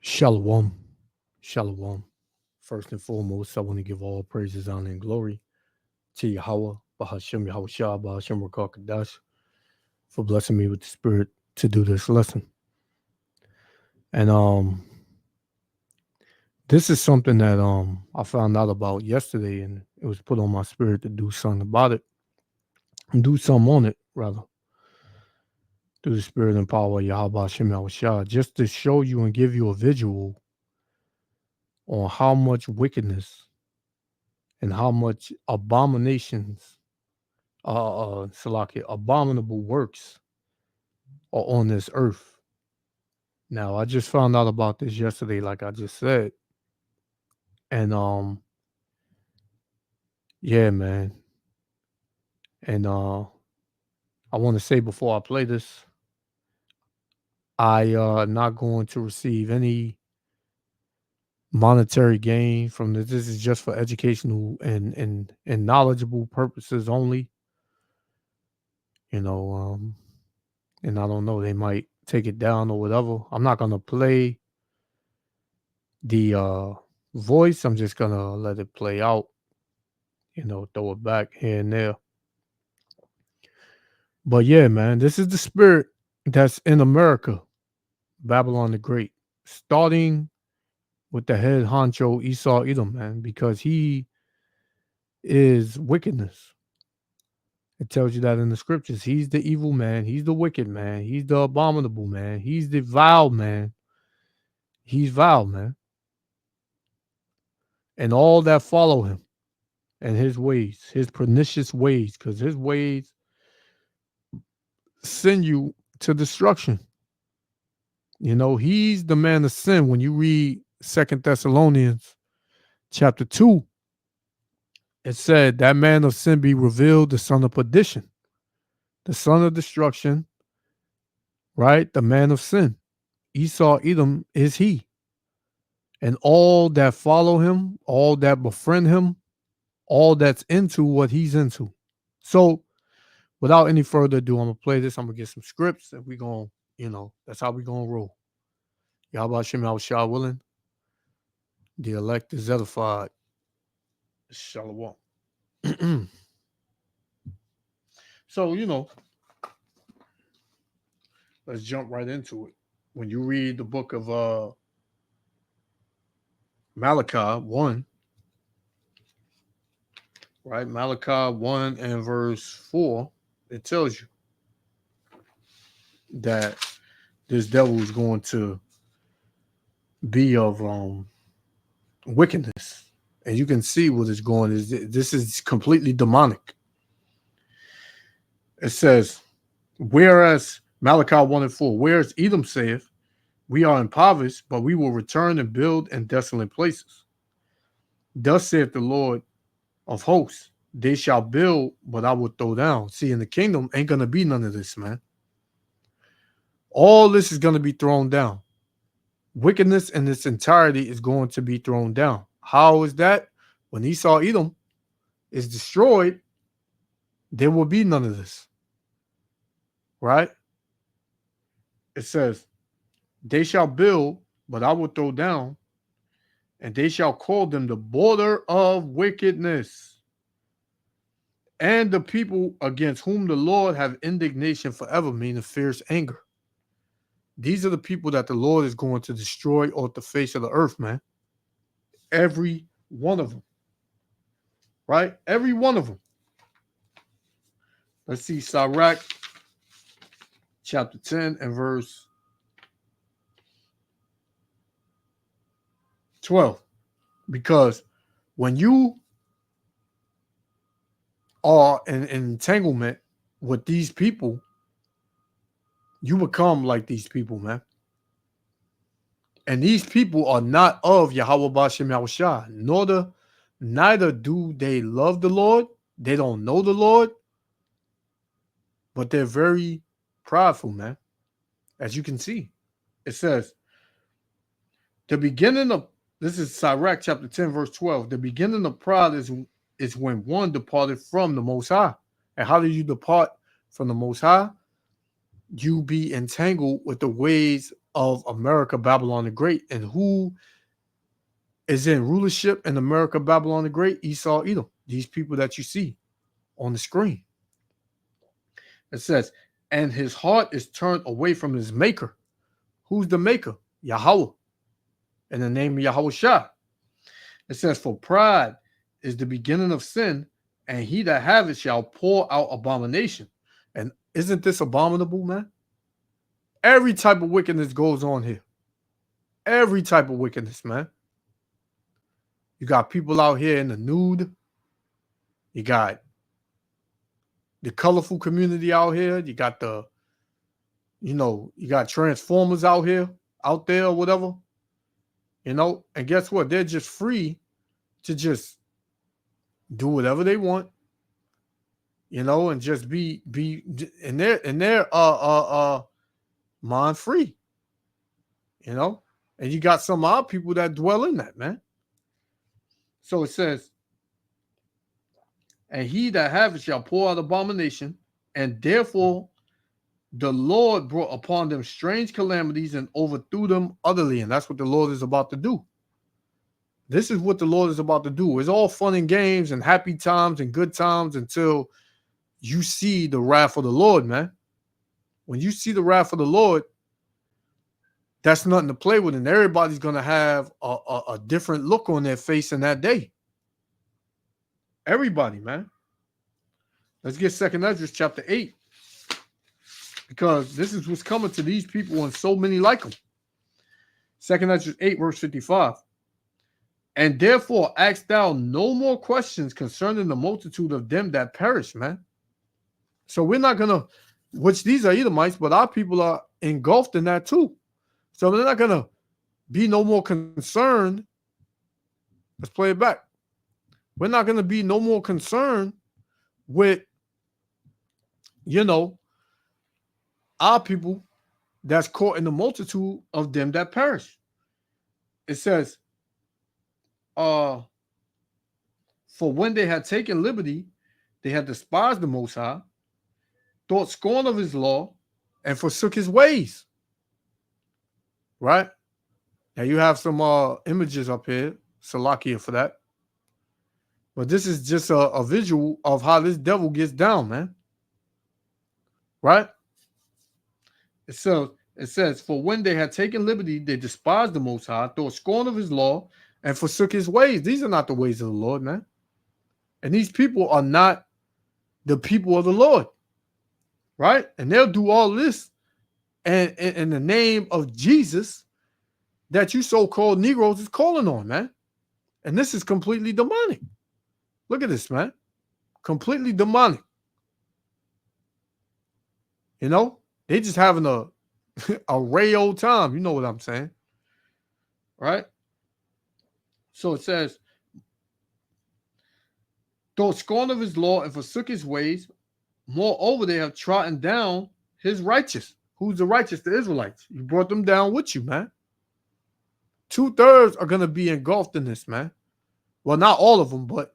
Shalom. Shalom. First and foremost, I want to give all praises, honor, and glory to Yahweh, Bahashem Yahweh Shah, Bahashem Rakakadash, for blessing me with the spirit to do this lesson. And this is something that I found out about yesterday, and it was put on my spirit to do something about it. Do something on it, rather, through the spirit and power of Yahweh Bahashem Yahweh Shah, just to show you and give you a visual on how much wickedness and how much abominations Salaki, abominable works are on this earth. Now, I just found out about this yesterday, like I just said. And yeah, man. And I want to say before I play this, I not going to receive any monetary gain from this. This is just for educational and knowledgeable purposes only. You know, and I don't know, they might take it down or whatever. I'm not gonna play the voice. I'm just gonna let it play out, throw it back here and there. But yeah, man, this is the spirit that's in America, Babylon the Great, starting with the head honcho Esau Edom, man, because he is wickedness. It tells you that in the scriptures. He's the evil man. He's the wicked man. He's the abominable man. He's the vile man. He's vile, man. And all that follow him and his ways, his pernicious ways, because his ways send you to destruction. He's the man of sin. When you read Second Thessalonians chapter 2, it said that man of sin be revealed, the son of perdition, the son of destruction, right? The man of sin. Esau Edom is he. And all that follow him, all that befriend him, all that's into what he's into. So without any further ado, I'm going to play this. I'm going to get some scripts and we're going to, that's how we're going to roll. Yahweh Shem Yahweh Shah willing. The elect is edified. Shalom. So, let's jump right into it. When you read the book of Malachi 1, right? Malachi 1 and verse 4, it tells you that this devil is going to be of wickedness. And you can see what it's going is. This is completely demonic. It says, whereas Malachi 1 and 4, whereas Edom saith, we are impoverished, but we will return and build in desolate places. Thus saith the Lord of hosts, they shall build, but I will throw down. See, in the kingdom ain't going to be none of this, man. All this is going to be thrown down. Wickedness in its entirety is going to be thrown down. How is that? When Esau Edom is destroyed, there will be none of this. Right? It says, they shall build, but I will throw down, and they shall call them the border of wickedness, and the people against whom the Lord have indignation forever, meaning fierce anger. These are the people that the Lord is going to destroy off the face of the earth, man. Every one of them. Right? Every one of them. Let's see, Sirach chapter 10 and verse 12. Because when you are in entanglement with these people, you become like these people, man. And these people are not of Yahweh Bashem Yahushua. Neither do they love the Lord. They don't know the Lord. But they're very prideful, man. As you can see. It says, the beginning of, this is Sirach chapter 10, verse 12. The beginning of pride is when one departed from the Most High. And how do you depart from the Most High? You be entangled with the ways of America, Babylon the Great. And who is in rulership in America, Babylon the Great? Esau, Edom. These people that you see on the screen. It says, and his heart is turned away from his maker. Who's the maker? Yahweh. In the name of Yahweh Shah. It says, for pride is the beginning of sin, and he that have it shall pour out abomination. And isn't this abominable, man? Every type of wickedness goes on here. Every type of wickedness, man. You got people out here in the nude. You got the colorful community out here. You got you got transformers out there, or whatever. And guess what? They're just free to just do whatever they want, and just be in their mind free, and you got some odd people that dwell in that, man. So it says, and he that have it shall pour out abomination, and therefore the Lord brought upon them strange calamities and overthrew them utterly. And that's what the Lord is about to do. This is what the Lord is about to do. It's all fun and games and happy times and good times until you see the wrath of the Lord, man. When you see the wrath of the Lord, that's nothing to play with. And everybody's going to have a different look on their face in that day. Everybody, man. Let's get 2 Ezra chapter 8. Because this is what's coming to these people and so many like them. 2 Ezra 8, verse 55. And therefore ask thou no more questions concerning the multitude of them that perish, man. So we're not going to, which these are Edomites, but our people are engulfed in that too. So they're not going to be no more concerned. Let's play it back. We're not going to be no more concerned with, our people that's caught in the multitude of them that perish. It says, for when they had taken liberty, they had despised the Most High, thought scorn of his law, and forsook his ways. Right? Now you have some images up here. Salakia for that. But this is just a visual of how this devil gets down, man. Right? It says, for when they had taken liberty, they despised the Most High, thought scorn of his law, and forsook his ways. These are not the ways of the Lord, man. And these people are not the people of the Lord. Right? And they'll do all this and in the name of Jesus that you so-called Negroes is calling on, man. And this is completely demonic. Look at this, man. Completely demonic. They just having a ray old time. You know what I'm saying? Right? So it says, thought scorn of his law and forsook his ways. Moreover, they have trodden down his righteous. Who's the righteous? The Israelites. You brought them down with you, man. 2/3 are going to be engulfed in this, man. Well, not all of them, but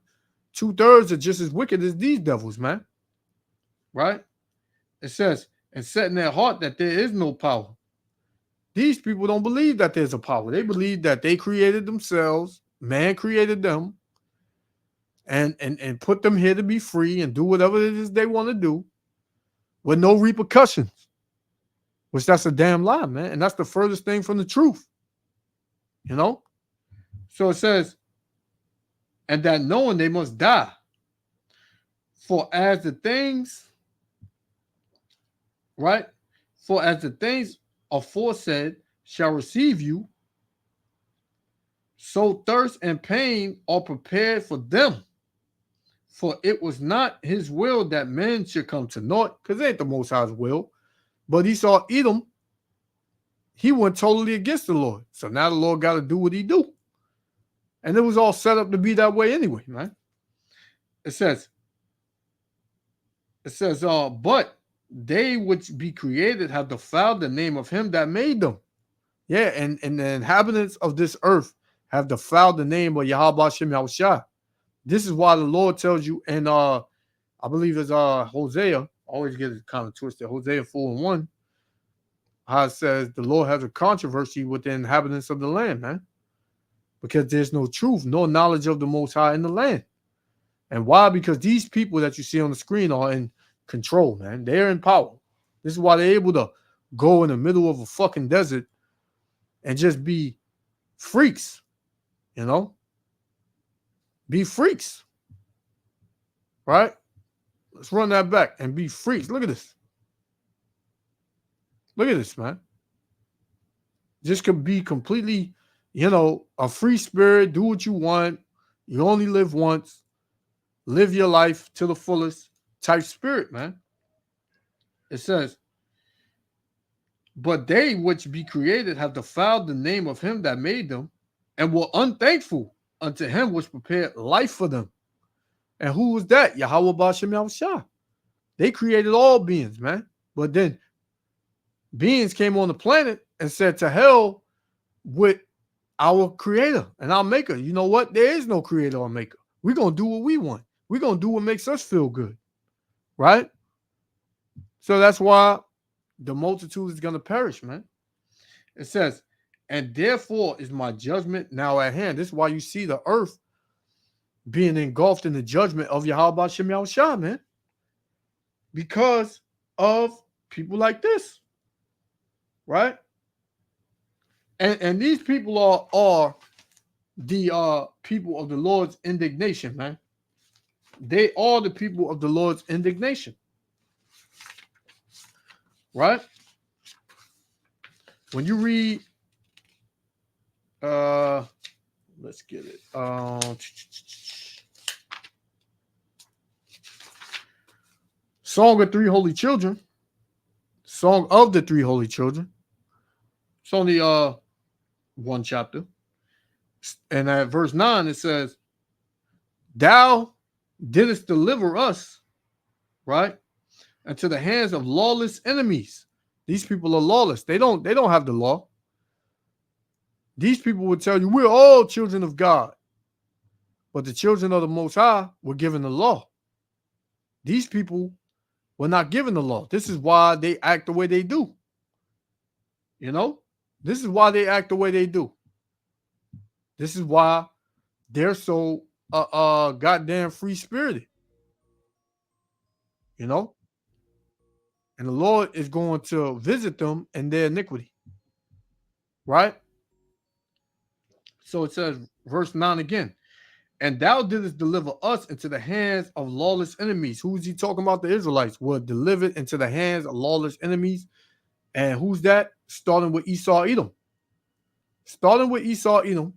2/3 are just as wicked as these devils, man. Right? It says, and set in their heart that there is no power. These people don't believe that there's a power. They believe that they created themselves. Man created them. And put them here to be free and do whatever it is they want to do with no repercussions. Which that's a damn lie, man. And that's the furthest thing from the truth. So it says, and that knowing they must die. For as the things, right? For as the things aforesaid shall receive you, so thirst and pain are prepared for them. For it was not his will that men should come to naught, because it ain't the Most High's will. But Esau, Edom, he went totally against the Lord. So now the Lord got to do what he do. And it was all set up to be that way anyway, man. It says, but they which be created have defiled the name of him that made them. Yeah, and the inhabitants of this earth have defiled the name of Yahweh Shem Yahushua. This is why the Lord tells you, and I believe it's Hosea, I always get it kind of twisted, Hosea 4:1. how it says the Lord has a controversy with the inhabitants of the land, man, because there's no truth, no knowledge of the Most High in the land. And why? Because these people that you see on the screen are in control, man. They're in power. This is why they're able to go in the middle of a fucking desert and just be freaks, you know? Be freaks, right? Let's run that back and be freaks. Look at this. Look at this, man. Just could be completely, a free spirit, do what you want. You only live once. Live your life to the fullest type spirit, man. It says, but they which be created have defiled the name of him that made them and were unthankful unto him which prepared life for them. And who was that? Yahweh Bashem Yahushua. They created all beings, man. But then beings came on the planet and said, to hell with our creator and our maker. You know what? There is no creator or maker. We're going to do what we want. We're going to do what makes us feel good. Right? So that's why the multitude is going to perish, man. It says, and therefore is my judgment now at hand. This is why you see the earth being engulfed in the judgment of Yahweh Shem Yahushua, man. Because of people like this. Right? And these people are the people of the Lord's indignation, man. They are the people of the Lord's indignation. Right? When you read, let's get it. Song of Three Holy Children. Song of the Three Holy Children. It's only one chapter. And at verse 9, it says, thou didst deliver us, right, into the hands of lawless enemies. These people are lawless. They don't have the law. These people would tell you, we're all children of God. But the children of the Most High were given the law. These people were not given the law. This is why they act the way they do. You know? This is why they act the way they do. This is why they're so goddamn free-spirited. You know? And the Lord is going to visit them in their iniquity. Right? So it says, verse 9 again, and thou didst deliver us into the hands of lawless enemies. Who is he talking about? The Israelites were delivered into the hands of lawless enemies. And who's that? Starting with Esau, Edom. Starting with Esau, Edom,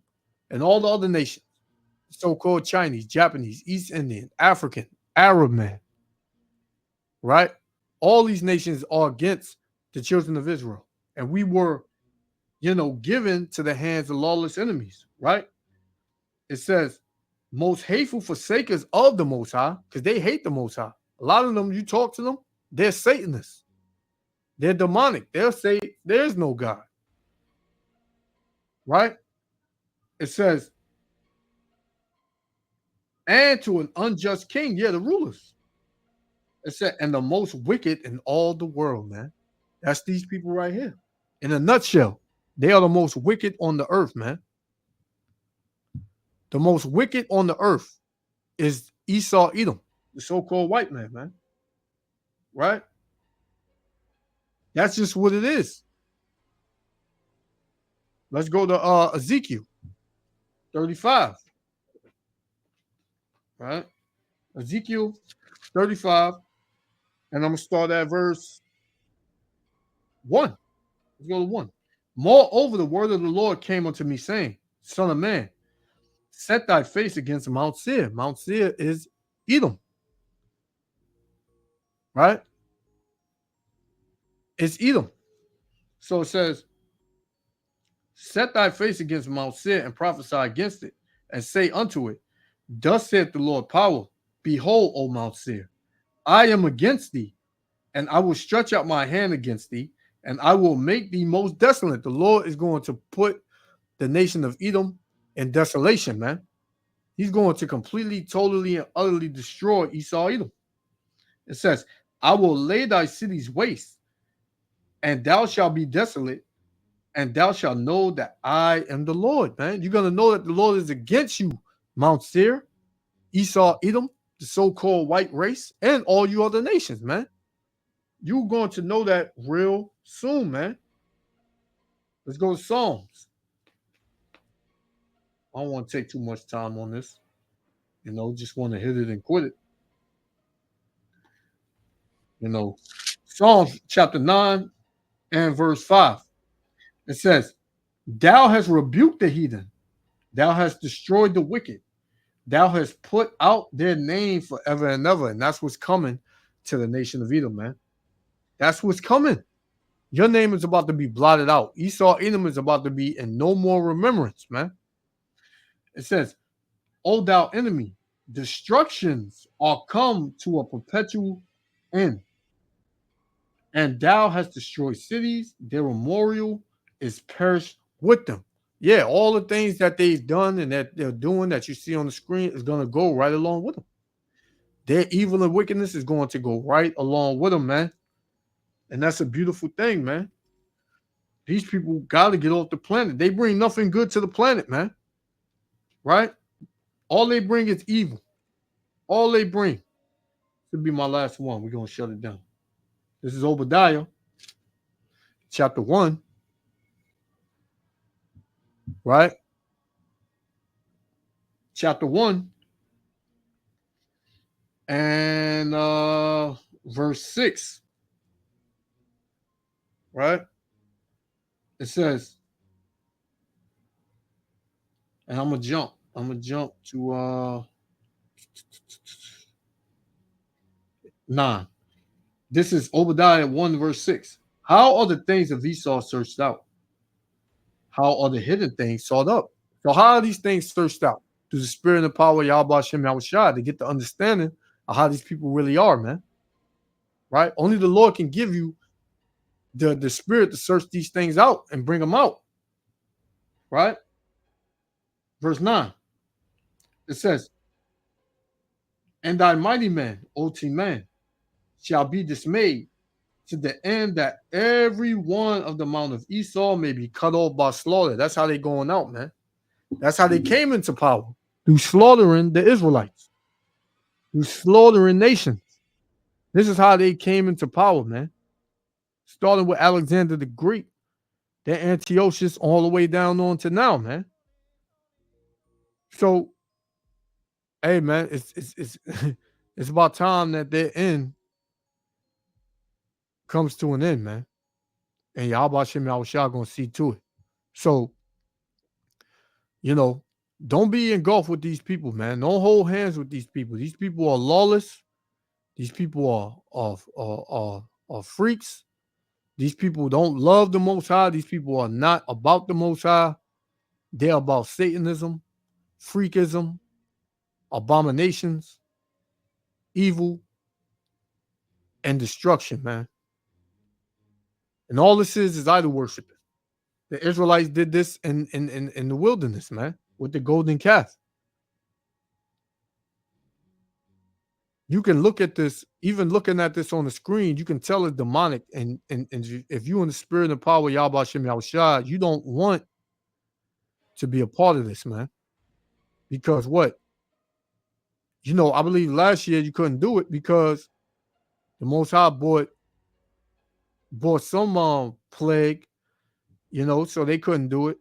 and all the other nations. So-called Chinese, Japanese, East Indian, African, Arab man. Right? All these nations are against the children of Israel. And we were, given to the hands of lawless enemies. Right? It says, most hateful forsakers of the Most High, because they hate the Most High. A lot of them, you talk to them, they're Satanists. They're demonic. They'll say there's no God. Right? It says, and to an unjust king, the rulers. It said, and the most wicked in all the world, man. That's these people right here. In a nutshell, they are the most wicked on the earth, man. The most wicked on the earth is Esau, Edom, the so-called white man. Right? That's just what it is. Let's go to Ezekiel 35. Right? Ezekiel 35. And I'm going to start at verse 1. Let's go to 1. Moreover, the word of the Lord came unto me, saying, Son of man, set thy face against Mount Seir. Mount Seir is Edom. Right? It's Edom. So it says, set thy face against Mount Seir and prophesy against it, and say unto it, thus saith the Lord power, behold, O Mount Seir, I am against thee, and I will stretch out my hand against thee, and I will make thee most desolate. The Lord is going to put the nation of Edom in desolation, man. He's going to completely, totally, and utterly destroy Esau, Edom. It says, I will lay thy cities waste, and thou shalt be desolate, and thou shalt know that I am the Lord, man. You're gonna know that the Lord is against you, Mount Seir, Esau, Edom, the so-called white race, and all you other nations, man. You're going to know that real soon, man. Let's go to Psalms. I don't want to take too much time on this. Just want to hit it and quit it. You know, Psalms chapter 9 and verse 5. It says, Thou hast rebuked the heathen, thou hast destroyed the wicked, thou hast put out their name forever and ever. And that's what's coming to the nation of Edom, man. That's what's coming. Your name is about to be blotted out. Esau, Edom is about to be in no more remembrance, man. It says, O thou enemy, destructions are come to a perpetual end. And thou hast destroyed cities, their memorial is perished with them. Yeah, all the things that they've done and that they're doing that you see on the screen is going to go right along with them. Their evil and wickedness is going to go right along with them, man. And that's a beautiful thing, man. These people got to get off the planet. They bring nothing good to the planet, man. Right? All they bring is evil. All they bring. This will be my last one. We're going to shut it down. This is Obadiah, chapter 1. Right? Chapter 1 and verse 6. Right? It says, and I'm gonna jump to 9. This is Obadiah 1, verse 6. How are the things of Esau searched out? How are the hidden things sought up? So how are these things searched out? Through the spirit and the power of Yahweh Shem Yahushua to get the understanding of how these people really are, man. Right? Only the Lord can give you the spirit to search these things out and bring them out. Right? Verse 9. It says, And thy mighty man, O T man, shall be dismayed to the end that every one of the mount of Esau may be cut off by slaughter. That's how they going out, man. That's how they came into power. Through slaughtering the Israelites. Through slaughtering nations. This is how they came into power, man. Starting with Alexander the Great, then Antiochus all the way down on to now, man. So, hey, man, it's it's about time that their end comes to an end, man. And Yahweh Shem Yahushua gonna see to it. So, don't be engulfed with these people, man. Don't hold hands with these people. These people are lawless. These people are freaks. These people don't love the Most High. These people are not about the Most High. They're about Satanism, freakism, abominations, evil, and destruction, man. And all this is idol worship. The Israelites did this in the wilderness, man, with the golden calf. You can look at this, even looking at this on the screen, you can tell it's demonic. And if you in the spirit and power of Yahweh Shem Yahushua, you don't want to be a part of this, man. Because what? I believe last year you couldn't do it because the Most High brought some plague, so they couldn't do it.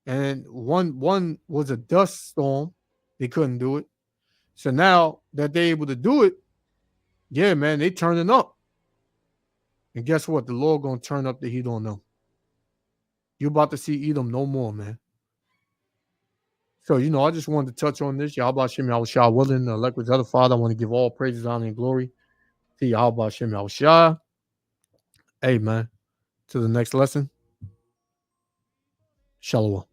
And one was a dust storm. They couldn't do it. So now that they're able to do it, yeah, man, they turning up. And guess what? The Lord gonna turn up the heat on them. You're about to see Edom no more, man. So, I just wanted to touch on this. Yahweh Shem Yahushua willing, like with the other Father, I want to give all praises, honor, and glory to Yahweh Shem Yahushua. Hey, man, to the next lesson. Shalom.